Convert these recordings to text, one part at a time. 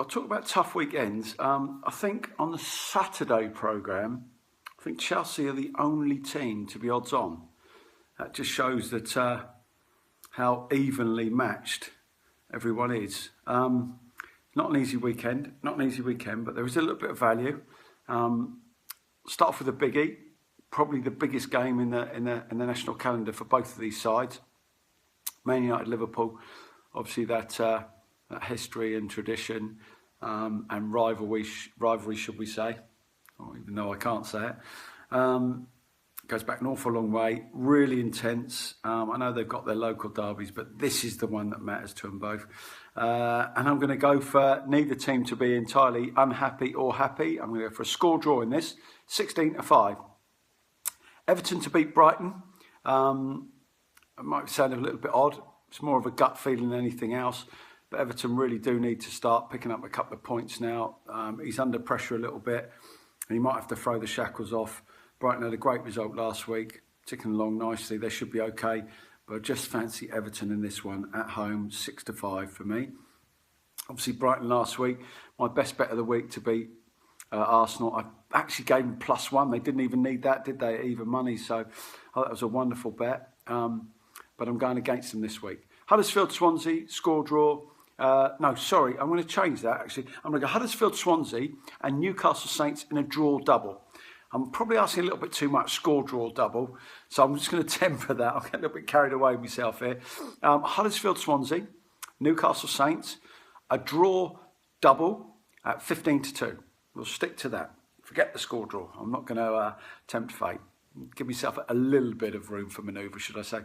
I'll talk about tough weekends. I think on the Saturday programme, I think Chelsea are the only team to be odds on. That just shows that how evenly matched everyone is. Not an easy weekend, but there is a little bit of value. Start off with a biggie, probably the biggest game in the national calendar for both of these sides. Man Utd, Liverpool, obviously that history and tradition and rivalry, should we say? Even though I can't say it. Goes back an awful long way, really intense. I know they've got their local derbies, but this is the one that matters to them both. And I'm going to go for neither team to be entirely unhappy or happy. I'm going to go for a score draw in this, 16-5. Everton to beat Brighton. It might sound a little bit odd. It's more of a gut feeling than anything else. But Everton really do need to start picking up a couple of points now. He's under pressure a little bit, and he might have to throw the shackles off. Brighton had a great result last week, ticking along nicely. They should be okay, but I just fancy Everton in this one at home, 6-5 for me. Obviously, Brighton last week, my best bet of the week to beat Arsenal. I actually gave them +1. They didn't even need that, did they, at even money? So that was a wonderful bet. But I'm going against them this week. Huddersfield-Swansea, score draw. No, sorry, I'm going to change that actually. I'm going to go Huddersfield-Swansea and Newcastle Saints in a draw double. I'm probably asking a little bit too much, score draw double. So I'm just going to temper that. I'll get a little bit carried away with myself here. Huddersfield-Swansea, Newcastle Saints, a draw double at 15-2. We'll stick to that. Forget the score draw. I'm not going to tempt fate. Give myself a little bit of room for manoeuvre, should I say.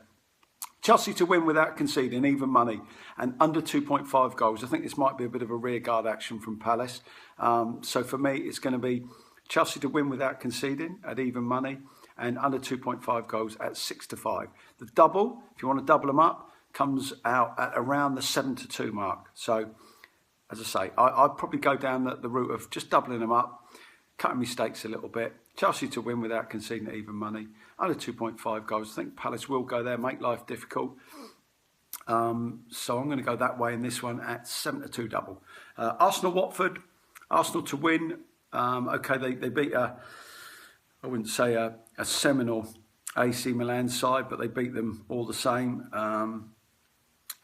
Chelsea to win without conceding, even money, and under 2.5 goals. I think this might be a bit of a rearguard action from Palace. So for me, it's going to be Chelsea to win without conceding at even money and under 2.5 goals at 6-5. The double, if you want to double them up, comes out at around the 7-2 mark. So, as I say, I'd probably go down the route of just doubling them up, cutting mistakes a little bit. Chelsea to win without conceding at even money, under 2.5 goals. I think Palace will go there, make life difficult. So I'm going to go that way in this one at 7-2 double. Arsenal-Watford, Arsenal to win. Okay, they beat I wouldn't say a seminal AC Milan side, but they beat them all the same.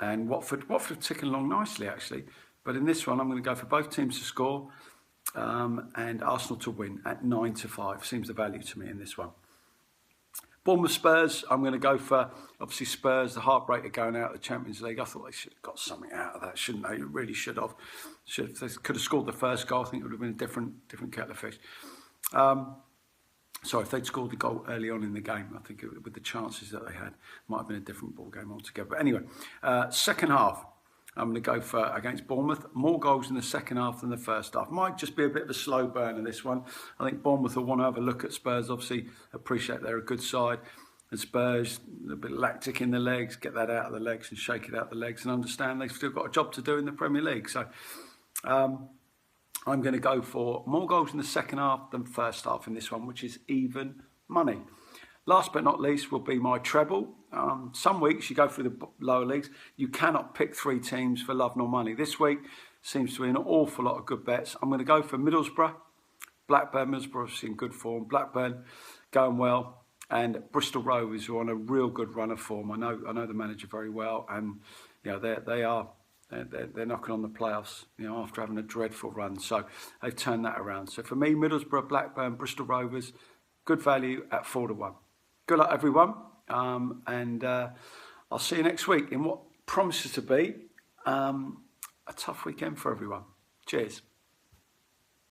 And Watford ticking along nicely actually. But in this one, I'm going to go for both teams to score and Arsenal to win at 9-5. Seems the value to me in this one. Bournemouth Spurs, I'm going to go for, obviously Spurs, the heartbreaker going out of the Champions League. I thought they should have got something out of that, shouldn't they? They really should have. If they could have scored the first goal, I think it would have been a different kettle of fish. Sorry, if they'd scored the goal early on in the game, I think with the chances that they had, might have been a different ball game altogether. But anyway, second half, I'm going to go for against Bournemouth. More goals in the second half than the first half. Might just be a bit of a slow burn in this one. I think Bournemouth will want to have a look at Spurs. Obviously, appreciate they're a good side. And Spurs, a bit lactic in the legs, get that out of the legs and shake it out the legs and understand they've still got a job to do in the Premier League. So I'm going to go for more goals in the second half than first half in this one, which is even money. Last but not least will be my treble. Some weeks you go through the lower leagues, you cannot pick three teams for love nor money. This week seems to be an awful lot of good bets. I'm going to go for Middlesbrough, Blackburn. Middlesbrough obviously in good form. Blackburn going well, and Bristol Rovers who are on a real good run of form. I know the manager very well, and you know they're knocking on the playoffs. You know, after having a dreadful run, so they've turned that around. So for me, Middlesbrough, Blackburn, Bristol Rovers, good value at 4-1. Good luck, everyone. And I'll see you next week in what promises to be a tough weekend for everyone. Cheers.